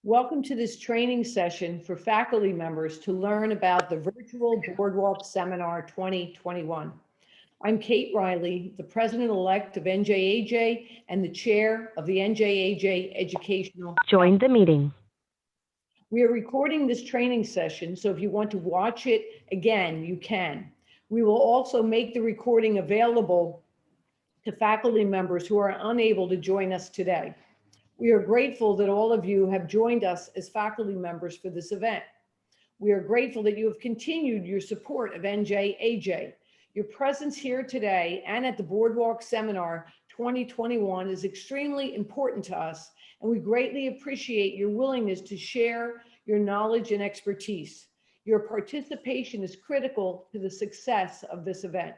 Welcome to this training session for faculty members to learn about the virtual Boardwalk Seminar 2021. I'm Kate Riley, the president-elect of NJAJ and the chair of the NJAJ Educational. Join the meeting. We are recording this training session, so if you want to watch it again, you can. We will also make the recording available to faculty members who are unable to join us today. We are grateful that all of you have joined us as faculty members for this event. We are grateful that you have continued your support of NJAJ. Your presence here today and at the Boardwalk Seminar 2021 is extremely important to us, and we greatly appreciate your willingness to share your knowledge and expertise. Your participation is critical to the success of this event.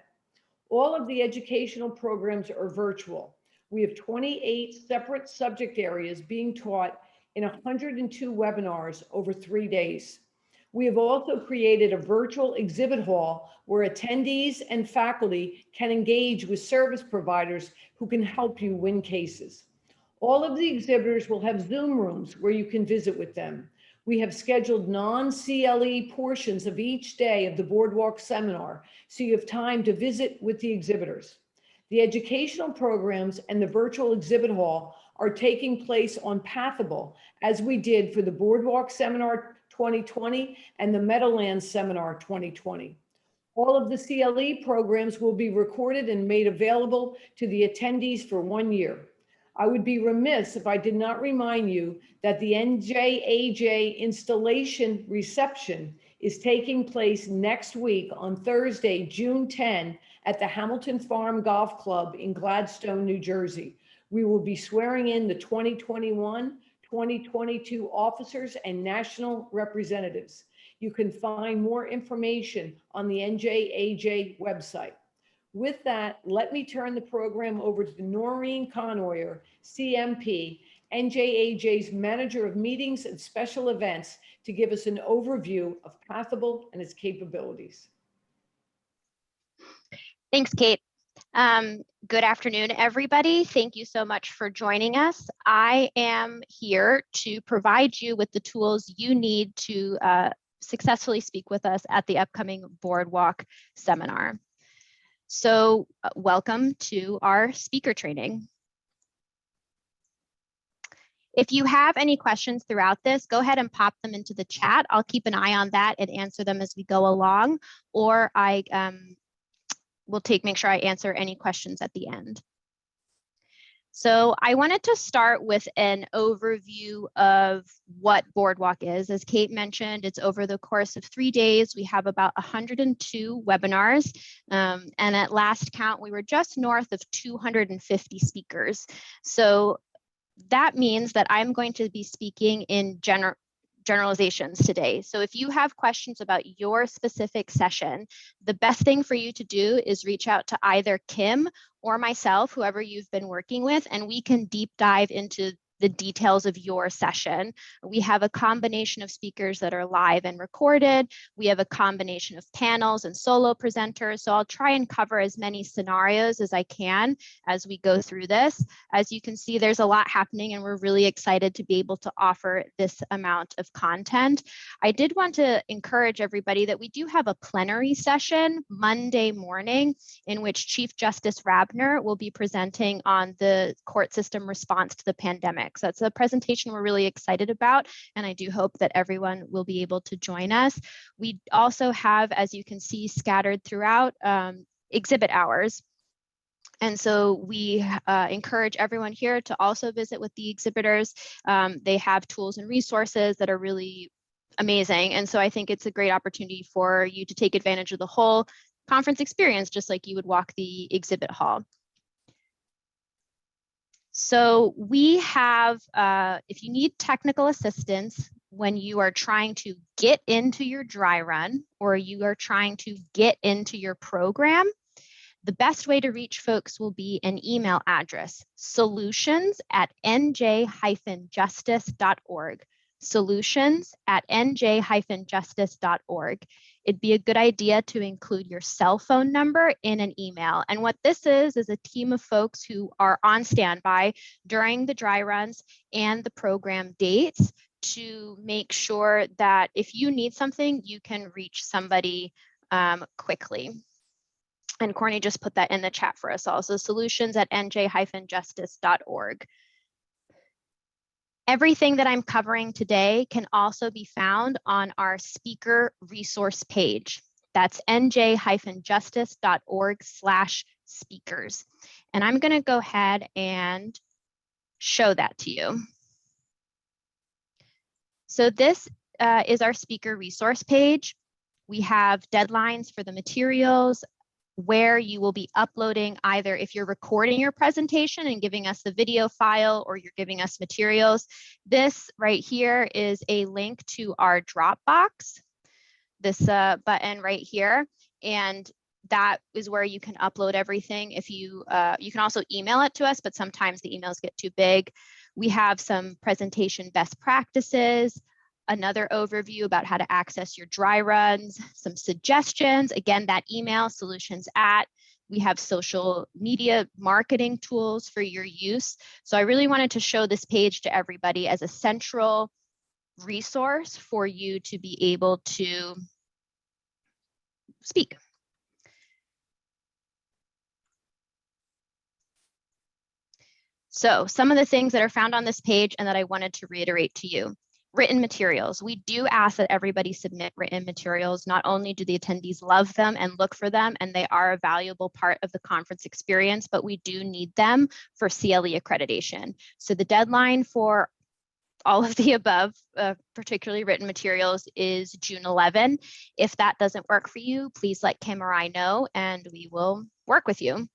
All of the educational programs are virtual. We have 28 separate subject areas being taught in 102 webinars over 3 days. We have also created a virtual exhibit hall where attendees and faculty can engage with service providers who can help you win cases. All of the exhibitors will have Zoom rooms where you can visit with them. We have scheduled non-CLE portions of each day of the Boardwalk Seminar, so you have time to visit with the exhibitors. The educational programs and the virtual exhibit hall are taking place on Pathable, as we did for the Boardwalk Seminar 2020 and the Meadowlands Seminar 2020. All of the CLE programs will be recorded and made available to the attendees for 1 year. I would be remiss if I did not remind you that the NJAJ installation reception is taking place next week on Thursday, June 10, at the Hamilton Farm Golf Club in Gladstone, New Jersey. We will be swearing in the 2021-2022 officers and national representatives. You can find more information on the NJAJ website. With that, let me turn the program over to Noreen Conoyer, CMP, NJAJ's Manager of Meetings and Special Events, to give us an overview of Pathable and its capabilities. Thanks, Kate. Good afternoon, everybody. Thank you so much for joining us. I am here to provide you with the tools you need to successfully speak with us at the upcoming Boardwalk Seminar. So welcome to our speaker training. If you have any questions throughout this, go ahead and pop them into the chat. I'll keep an eye on that and answer them as we go along, or I will make sure I answer any questions at the end. So I wanted to start with an overview of what Boardwalk is. As Kate mentioned, it's over the course of 3 days. We have about 102 webinars, and at last count, we were just north of 250 speakers. So that means that I'm going to be speaking in generalizations today. So if you have questions about your specific session, the best thing for you to do is reach out to either Kim or myself, whoever you've been working with, and we can deep dive into the details of your session. We have a combination of speakers that are live and recorded. We have a combination of panels and solo presenters. So I'll try and cover as many scenarios as I can as we go through this. As you can see, there's a lot happening and we're really excited to be able to offer this amount of content. I did want to encourage everybody that we do have a plenary session Monday morning in which Chief Justice Rabner will be presenting on the court system response to the pandemic. So that's a presentation we're really excited about, and I do hope that everyone will be able to join us. We also have, as you can see, scattered throughout exhibit hours. And so we encourage everyone here to also visit with the exhibitors. They have tools and resources that are really amazing. And so I think it's a great opportunity for you to take advantage of the whole conference experience, just like you would walk the exhibit hall. So we have, if you need technical assistance when you are trying to get into your dry run or you are trying to get into your program, the best way to reach folks will be an email address, solutions@nj-justice.org. solutions@nj-justice.org. It'd be a good idea to include your cell phone number in an email. And what this is a team of folks who are on standby during the dry runs and the program dates to make sure that if you need something, you can reach somebody quickly. And Courtney just put that in the chat for us all. So solutions@nj-justice.org. Everything that I'm covering today can also be found on our speaker resource page. That's nj-justice.org/speakers. And I'm going to go ahead and show that to you. So this is our speaker resource page. We have deadlines for the materials, where you will be uploading, either if you're recording your presentation and giving us the video file, or you're giving us materials. This right here is a link to our Dropbox, this button right here. And that is where you can upload everything. If you can also email it to us, but sometimes the emails get too big. We have some presentation best practices, another overview about how to access your dry runs, some suggestions. Again, that email, solutions@. We have social media marketing tools for your use. So I really wanted to show this page to everybody as a central resource for you to be able to speak. So some of the things that are found on this page and that I wanted to reiterate to you. Written materials. We do ask that everybody submit written materials. Not only do the attendees love them and look for them, and they are a valuable part of the conference experience, but we do need them for CLE accreditation. So the deadline for all of the above, particularly written materials, is June 11. If that doesn't work for you, please let Kim or I know, and we will work with you.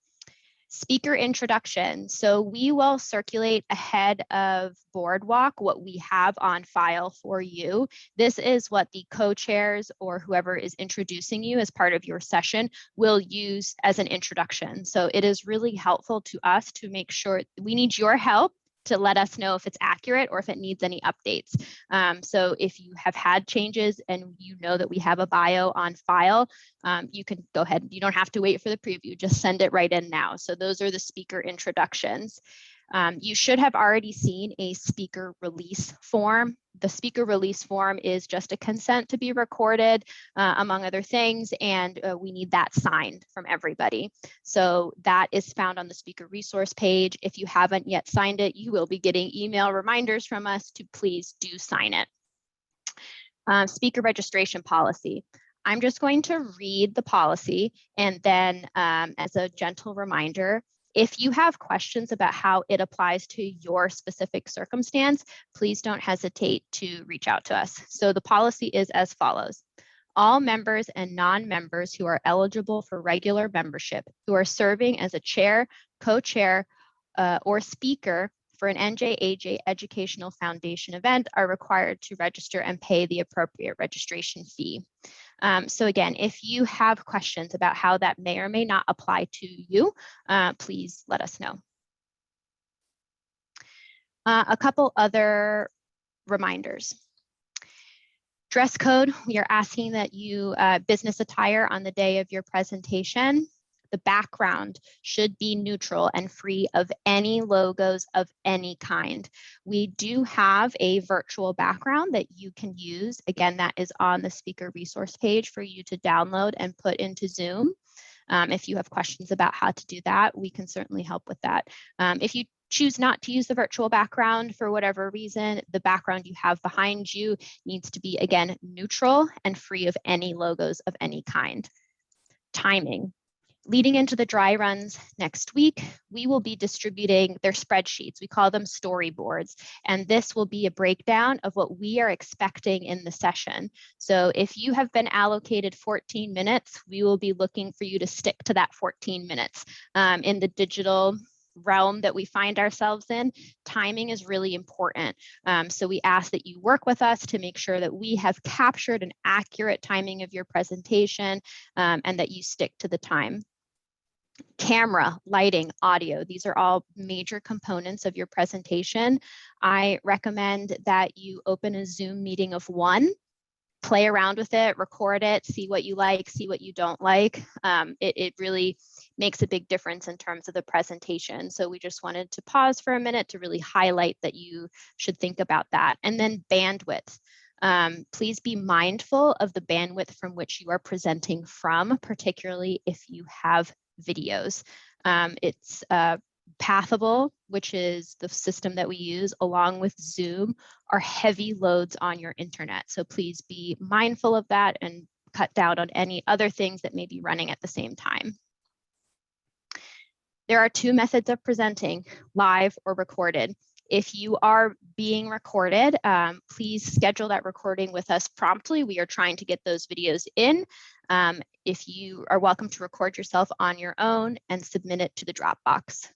Speaker introduction. So we will circulate ahead of Boardwalk what we have on file for you. This is what the co-chairs or whoever is introducing you as part of your session will use as an introduction. So it is really helpful to us to make sure we need your help to let us know if it's accurate or if it needs any updates. So if you have had changes and you know that we have a bio on file, you can go ahead. You don't have to wait for the preview, just send it right in now. So those are the speaker introductions. You should have already seen a speaker release form. The speaker release form is just a consent to be recorded, among other things, and we need that signed from everybody. So that is found on the speaker resource page. If you haven't yet signed it, you will be getting email reminders from us to please do sign it. Speaker registration policy. I'm just going to read the policy, and then as a gentle reminder, if you have questions about how it applies to your specific circumstance, please don't hesitate to reach out to us. So the policy is as follows. All members and non-members who are eligible for regular membership, who are serving as a chair, co-chair, or speaker for an NJAJ Educational Foundation event are required to register and pay the appropriate registration fee. So again, if you have questions about how that may or may not apply to you, please let us know. A couple other reminders. Dress code, we are asking that you business attire on the day of your presentation. The background should be neutral and free of any logos of any kind. We do have a virtual background that you can use. Again, that is on the speaker resource page for you to download and put into Zoom. If you have questions about how to do that, we can certainly help with that. If you choose not to use the virtual background for whatever reason, the background you have behind you needs to be, again, neutral and free of any logos of any kind. Timing. Leading into the dry runs next week, we will be distributing their spreadsheets. We call them storyboards, and this will be a breakdown of what we are expecting in the session. So if you have been allocated 14 minutes, we will be looking for you to stick to that 14 minutes. In the digital realm that we find ourselves in, timing is really important. So we ask that you work with us to make sure that we have captured an accurate timing of your presentation, and that you stick to the time. Camera, lighting, audio, these are all major components of your presentation. I recommend that you open a Zoom meeting of one play around with it, record it, see what you like, see what you don't like. It really makes a big difference in terms of the presentation. So we just wanted to pause for a minute to really highlight that you should think about that. And then bandwidth. Please be mindful of the bandwidth from which you are presenting from, particularly if you have videos. It's Pathable, which is the system that we use, along with Zoom, are heavy loads on your internet. So please be mindful of that and cut down on any other things that may be running at the same time. There are two methods of presenting, live or recorded. If you are being recorded, please schedule that recording with us promptly. We are trying to get those videos in. If you are welcome to record yourself on your own and submit it to the Dropbox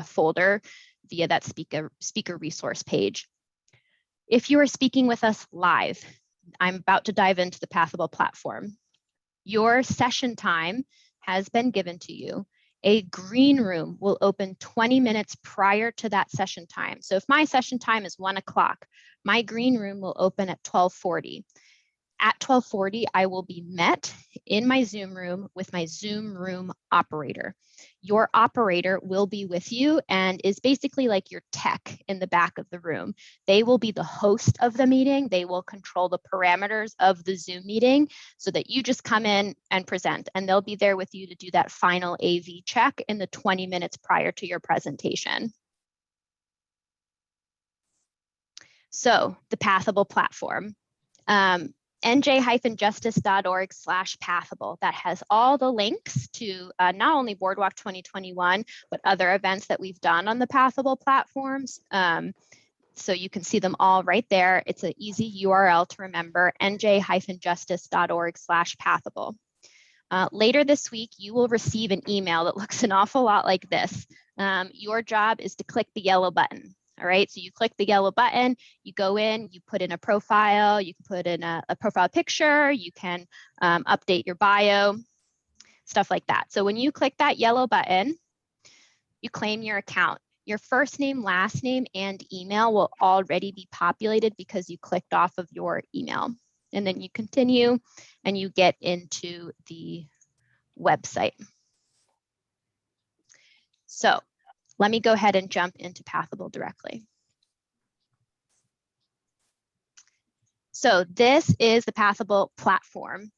folder via that speaker resource page. If you are speaking with us live, I'm about to dive into the Pathable platform. Your session time has been given to you. A green room will open 20 minutes prior to that session time. So if my session time is 1 o'clock, my green room will open at 12:40. At 12:40, I will be met in my Zoom room with my Zoom room operator. Your operator will be with you and is basically like your tech in the back of the room. They will be the host of the meeting. They will control the parameters of the Zoom meeting so that you just come in and present, and they'll be there with you to do that final AV check in the 20 minutes prior to your presentation. So the Pathable platform. nj-justice.org/pathable. That has all the links to not only Boardwalk 2021, but other events that we've done on the Pathable platforms. So you can see them all right there. It's an easy URL to remember, nj-justice.org/pathable. Later this week, you will receive an email that looks an awful lot like this. Your job is to click the yellow button. All right, so you click the yellow button, you go in, you put in a profile, you can put in a profile picture, you can update your bio, stuff like that. So when you click that yellow button, you claim your account. Your first name, last name, and email will already be populated because you clicked off of your email. And then you continue and you get into the website. So let me go ahead and jump into Pathable directly. So this is the Pathable platform,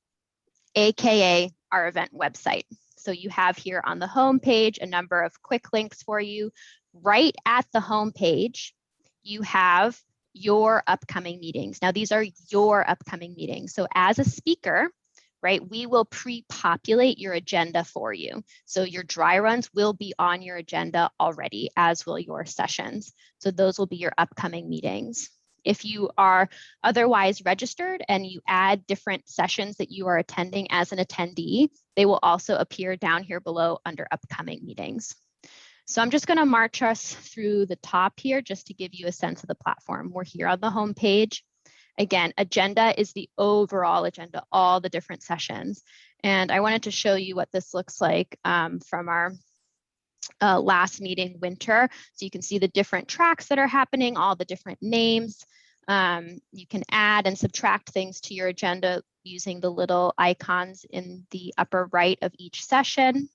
AKA our event website. So you have here on the home page a number of quick links for you. Right at the home page, you have your upcoming meetings. Now these are your upcoming meetings. So as a speaker, right, we will pre-populate your agenda for you. So your dry runs will be on your agenda already, as will your sessions. So those will be your upcoming meetings. If you are otherwise registered and you add different sessions that you are attending as an attendee, they will also appear down here below under upcoming meetings. So I'm just going to march us through the top here just to give you a sense of the platform. We're here on the home page. Again, agenda is the overall agenda, all the different sessions. And I wanted to show you what this looks like from our last meeting, winter. So you can see the different tracks that are happening, all the different names. You can add and subtract things to your agenda using the little icons in the upper right of each session.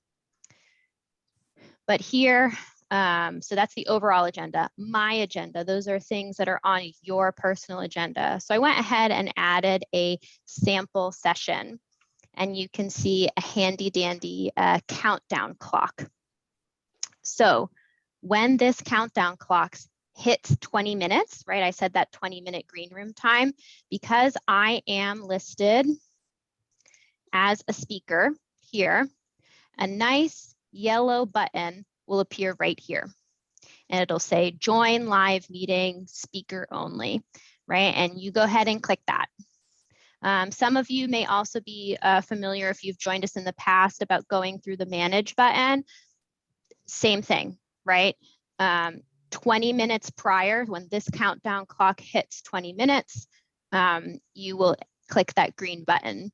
But here, so that's the overall agenda. My agenda, those are things that are on your personal agenda. So I went ahead and added a sample session, and you can see a handy dandy countdown clock. So when this countdown clock hits 20 minutes, right? I said that 20-minute green room time, because I am listed as a speaker here, a nice yellow button will appear right here. And it'll say join live meeting, speaker only, right? And you go ahead and click that. Some of you may also be familiar, if you've joined us in the past, about going through the manage button. Same thing, right? 20 minutes prior, when this countdown clock hits 20 minutes, you will click that green button.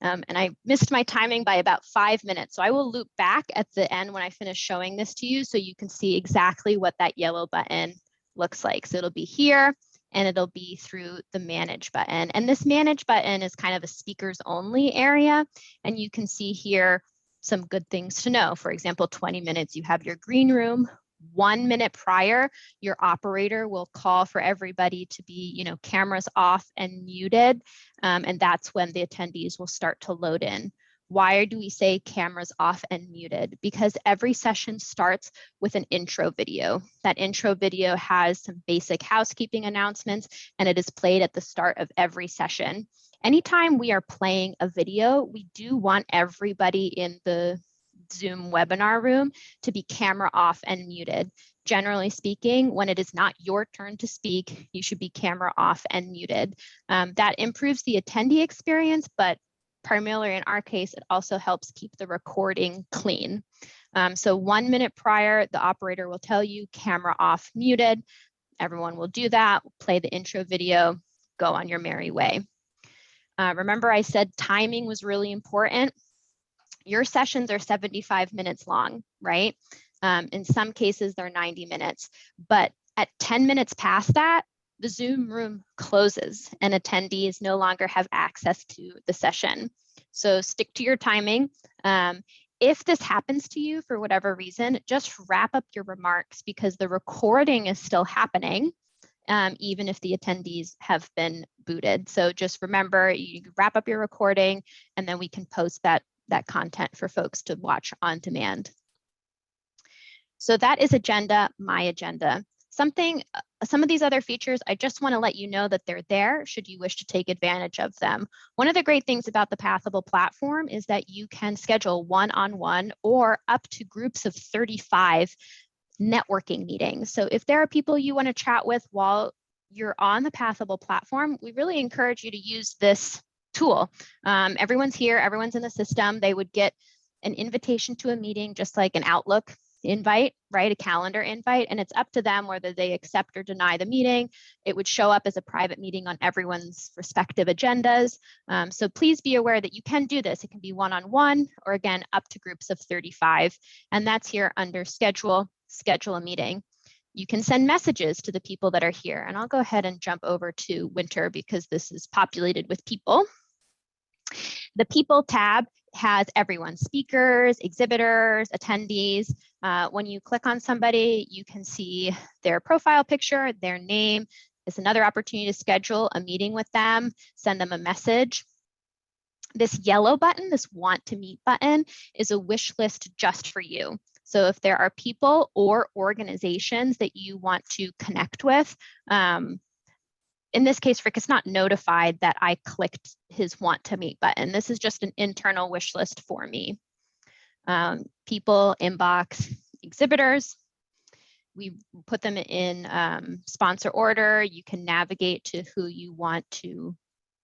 And I missed my timing by about 5 minutes. So I will loop back at the end when I finish showing this to you so you can see exactly what that yellow button looks like. So it'll be here. and it'll be through the manage button. And this manage button is kind of a speakers only area. And you can see here some good things to know. For example, 20 minutes, you have your green room. 1 minute prior, your operator will call for everybody to be, cameras off and muted. And that's when the attendees will start to load in. Why do we say cameras off and muted? Because every session starts with an intro video. That intro video has some basic housekeeping announcements, and it is played at the start of every session. Anytime we are playing a video, we do want everybody in the Zoom webinar room to be camera off and muted. Generally speaking, when it is not your turn to speak, you should be camera off and muted. That improves the attendee experience, but primarily in our case, it also helps keep the recording clean. So 1 minute prior, the operator will tell you camera off, muted. Everyone will do that, play the intro video, go on your merry way. Remember I said timing was really important. Your sessions are 75 minutes long, right? In some cases, they're 90 minutes, but at 10 minutes past that, the Zoom room closes and attendees no longer have access to the session. So stick to your timing. If this happens to you for whatever reason, just wrap up your remarks because the recording is still happening, even if the attendees have been booted. So just remember, you wrap up your recording and then we can post that content for folks to watch on demand. So that is agenda, my agenda. Some of these other features, I just want to let you know that they're there should you wish to take advantage of them. One of the great things about the Pathable platform is that you can schedule one-on-one or up to groups of 35 networking meetings. So if there are people you want to chat with while you're on the Pathable platform, we really encourage you to use this tool. Everyone's here, everyone's in the system. They would get an invitation to a meeting, just like an Outlook invite, right? A calendar invite, and it's up to them whether they accept or deny the meeting. It would show up as a private meeting on everyone's respective agendas. So please be aware that you can do this. It can be one-on-one or again, up to groups of 35. And that's here under schedule a meeting. You can send messages to the people that are here. And I'll go ahead and jump over to Winter because this is populated with people. The People tab has everyone, speakers, exhibitors, attendees. When you click on somebody, you can see their profile picture, their name. It's another opportunity to schedule a meeting with them, send them a message. This yellow button, this want to meet button, is a wish list just for you. So if there are people or organizations that you want to connect with, in this case, Rick is not notified that I clicked his want to meet button. This is just an internal wish list for me. People, inbox, exhibitors. We put them in sponsor order. You can navigate to who you want to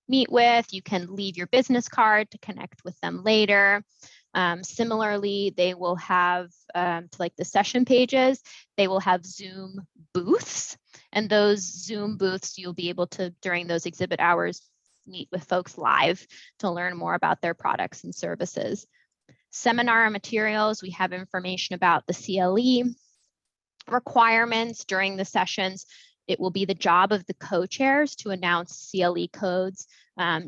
meet with. You can leave your business card to connect with them later. Similarly, they will have, to like the session pages, they will have Zoom booths. And those Zoom booths, you'll be able to, during those exhibit hours, meet with folks live to learn more about their products and services. Seminar materials, we have information about the CLE requirements during the sessions. It will be the job of the co-chairs to announce CLE codes.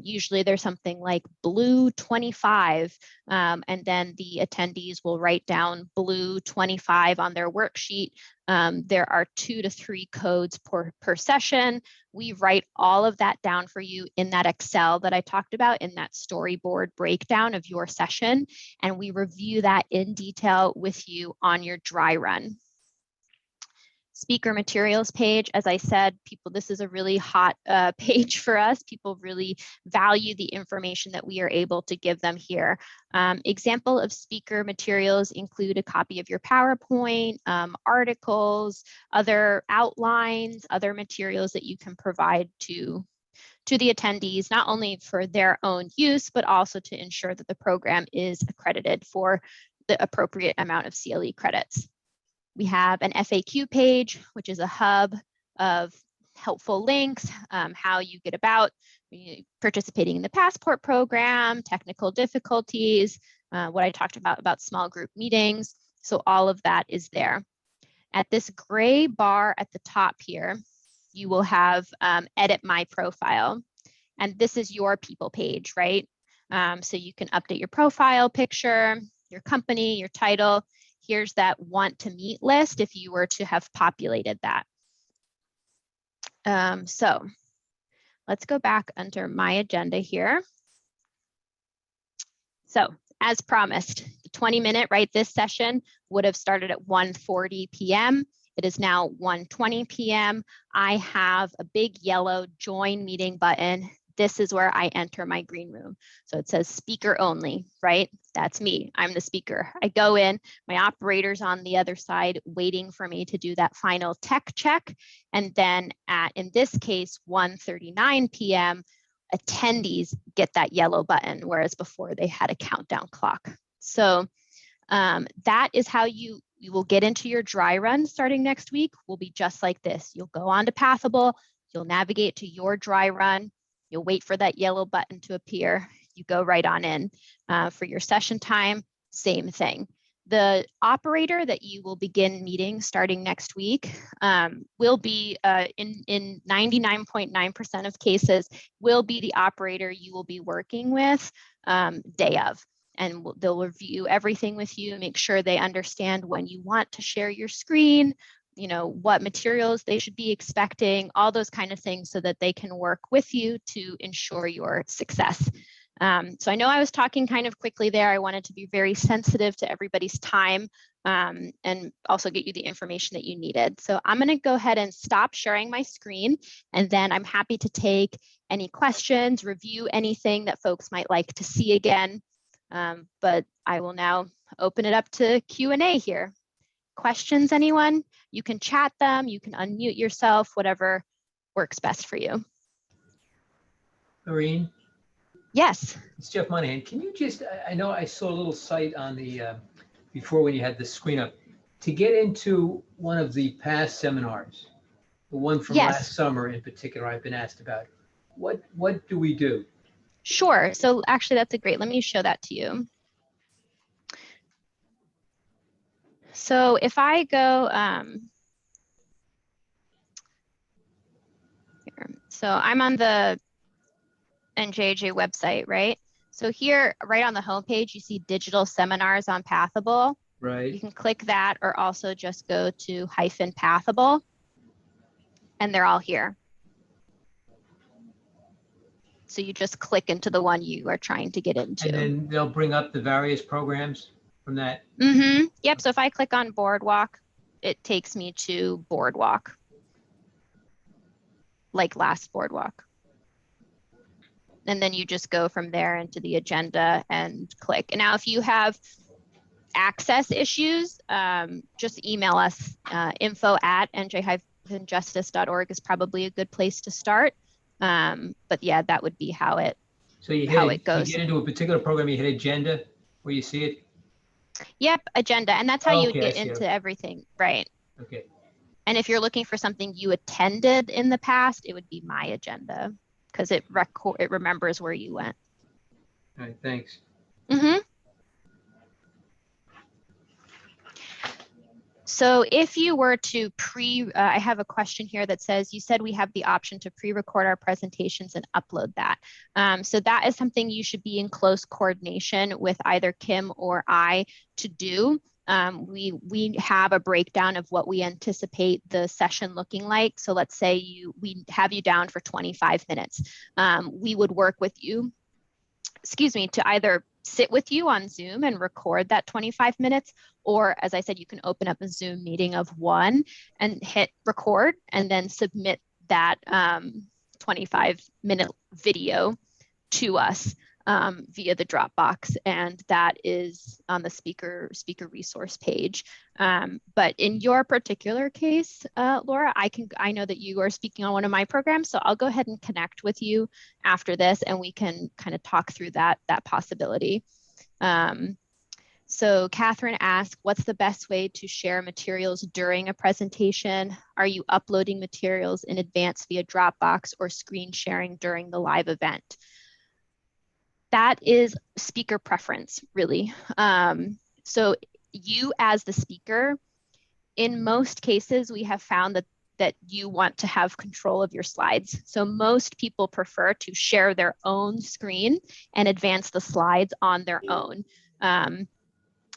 Usually there's something like blue 25, and then the attendees will write down blue 25 on their worksheet. There are 2 to 3 codes per session. We write all of that down for you in that Excel that I talked about, in that storyboard breakdown of your session, and we review that in detail with you on your dry run. Speaker materials page, as I said, this is a really hot page for us. People really value the information that we are able to give them here. Example of speaker materials include a copy of your PowerPoint, articles, other outlines, other materials that you can provide to the attendees, not only for their own use, but also to ensure that the program is accredited for the appropriate amount of CLE credits. We have an FAQ page, which is a hub of helpful links, how you get about participating in the passport program, technical difficulties, what I talked about small group meetings. So all of that is there. At this gray bar at the top here, you will have edit my profile. And this is your people page, right? So you can update your profile picture, your company, your title. Here's that want to meet list if you were to have populated that. So let's go back under my agenda here. So as promised, the 20-minute, right, this session would have started at 1:40 p.m. It is now 1:20 p.m. I have a big yellow join meeting button. This is where I enter my green room. So it says speaker only, right? That's me. I'm the speaker. I go in, my operator's on the other side waiting for me to do that final tech check. And then at, in this case, 1:39 p.m., attendees get that yellow button, whereas before they had a countdown clock. So that is how you will get into your dry run starting next week. Will be just like this. You'll go on to Pathable, you'll navigate to your dry run, you'll wait for that yellow button to appear, you go right on in. For your session time, same thing. The operator that you will begin meeting starting next week will be in 99.9% of cases will be the operator you will be working with day of. And they'll review everything with you, make sure they understand when you want to share your screen, you know, what materials they should be expecting, all those kind of things so that they can work with you to ensure your success. So I know I was talking kind of quickly there. I wanted to be very sensitive to everybody's time and also get you the information that you needed. So I'm going to go ahead and stop sharing my screen, and then I'm happy to take any questions, review anything that folks might like to see again. But I will now open it up to Q&A here. Questions, anyone? You can chat them, you can unmute yourself, whatever works best for you. Maureen? Yes. It's Jeff Monahan. Can you just, I know I saw a little site on the, before when you had the screen up, to get into one of the past seminars, the one from Yes. last summer in particular I've been asked about. What do we do? Sure. So actually that's a great, let me show that to you. So if I go, here, so I'm on the NJJ website, right? So here, right on the homepage, you see digital seminars on Pathable. You Right. can click that or also just go to -Pathable and they're all here. So you just click into the one you are trying to get into. And then they'll bring up the various programs from that. Yep. So if I click on Boardwalk, it takes me to Boardwalk, like last Boardwalk. And then you just go from there into the agenda and click. And now if you have access issues, just email us. info@nj-justice.org is probably a good place to start. But yeah, that would be how it So you goes. You get into a particular program, you hit agenda where you see it. Yep, agenda. And that's how you would Okay, I get see. into everything, right? Okay. And if you're looking for something you attended in the past, it would be my agenda because it remembers where you went. All right, thanks. So if you were to I have a question here that says, you said we have the option to pre-record our presentations and upload that. So that is something you should be in close coordination with either Kim or I to do. We have a breakdown of what we anticipate the session looking like. So let's say we have you down for 25 minutes. We would work with you, to either sit with you on Zoom and record that 25 minutes, or as I said, you can open up a Zoom meeting of one and hit record and then submit that 25-minute video to us via the Dropbox, and that is on the speaker resource page. But in your particular case, Laura, I know that you are speaking on one of my programs, so I'll go ahead and connect with you after this, and we can kind of talk through that possibility. So Catherine asked, what's the best way to share materials during a presentation? Are you uploading materials in advance via Dropbox or screen sharing during the live event? That is speaker preference, really. So you as the speaker, in most cases, we have found that that you want to have control of your slides. So most people prefer to share their own screen and advance the slides on their own.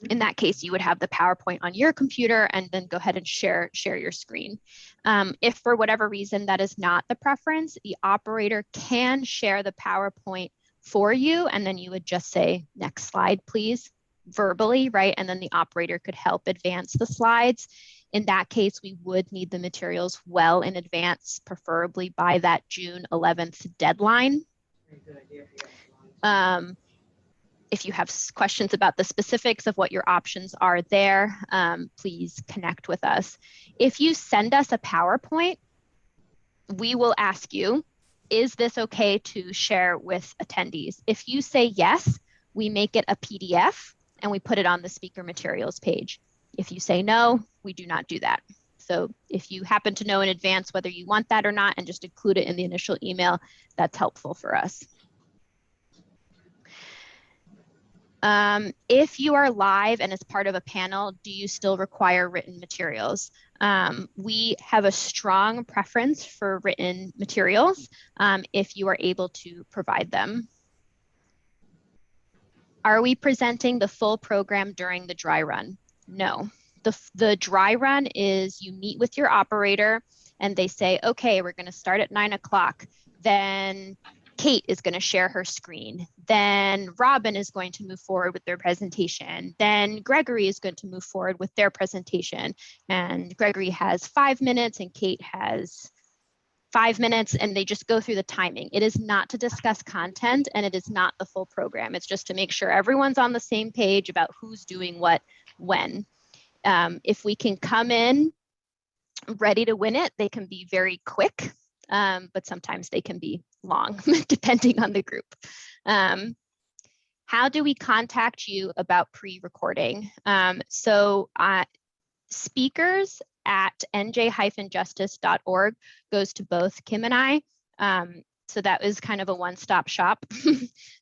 In that case, you would have the PowerPoint on your computer and then go ahead and share your screen. If for whatever reason that is not the preference, the operator can share the PowerPoint for you, and then you would just say, next slide, please, verbally, right? And then the operator could help advance the slides. In that case, we would need the materials well in advance, preferably by that June 11th deadline. If you have questions about the specifics of what your options are there, please connect with us. If you send us a PowerPoint, we will ask you, is this okay to share with attendees? If you say yes, we make it a PDF and we put it on the speaker materials page. If you say no, we do not do that. So if you happen to know in advance whether you want that or not and just include it in the initial email, that's helpful for us. If you are live and as part of a panel, do you still require written materials? We have a strong preference for written materials if you are able to provide them. Are we presenting the full program during the dry run? No. The dry run is you meet with your operator and they say, okay, we're going to start at 9 o'clock. Then Kate is going to share her screen. Then Robin is going to move forward with their presentation. Then Gregory is going to move forward with their presentation. And Gregory has 5 minutes and Kate has 5 minutes, and they just go through the timing. It is not to discuss content and it is not the full program. It's just to make sure everyone's on the same page about who's doing what when. If we can come in ready to win it, they can be very quick. But sometimes they can be long, depending on the group. How do we contact you about pre-recording? Speakers at nj-justice.org goes to both Kim and I. So that is kind of a one-stop shop.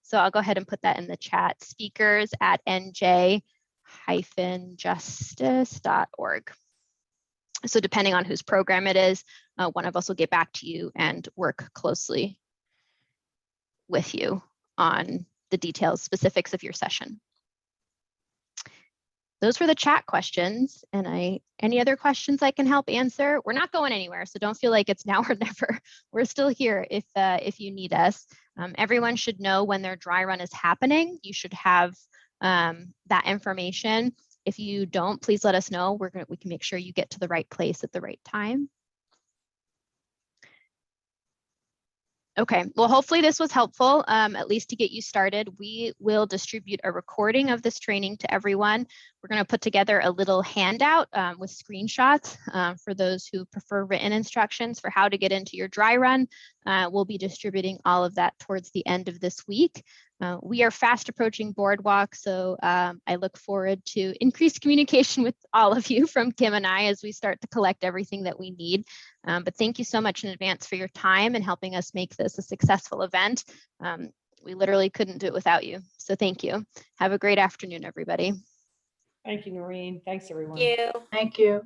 So I'll go ahead and put that in the chat. Speakers at nj-justice.org. So depending on whose program it is, one of us will get back to you and work closely with you on the details, specifics of your session. Those were the chat questions, and any other questions I can help answer? We're not going anywhere, so don't feel like it's now or never. We're still here if you need us. Everyone should know when their dry run is happening. You should have that information. If you don't, please let us know. We can make sure you get to the right place at the right time. Okay, well, hopefully this was helpful, at least to get you started. We will distribute a recording of this training to everyone. We're going to put together a little handout with screenshots for those who prefer written instructions for how to get into your dry run. We'll be distributing all of that towards the end of this week. We are fast approaching Boardwalk, so I look forward to increased communication with all of you from Kim and I as we start to collect everything that we need. But thank you so much in advance for your time and helping us make this a successful event. We literally couldn't do it without you, so thank you. Have a great afternoon, everybody. Thank you, Noreen. Thanks, everyone. Thank you. Thank you.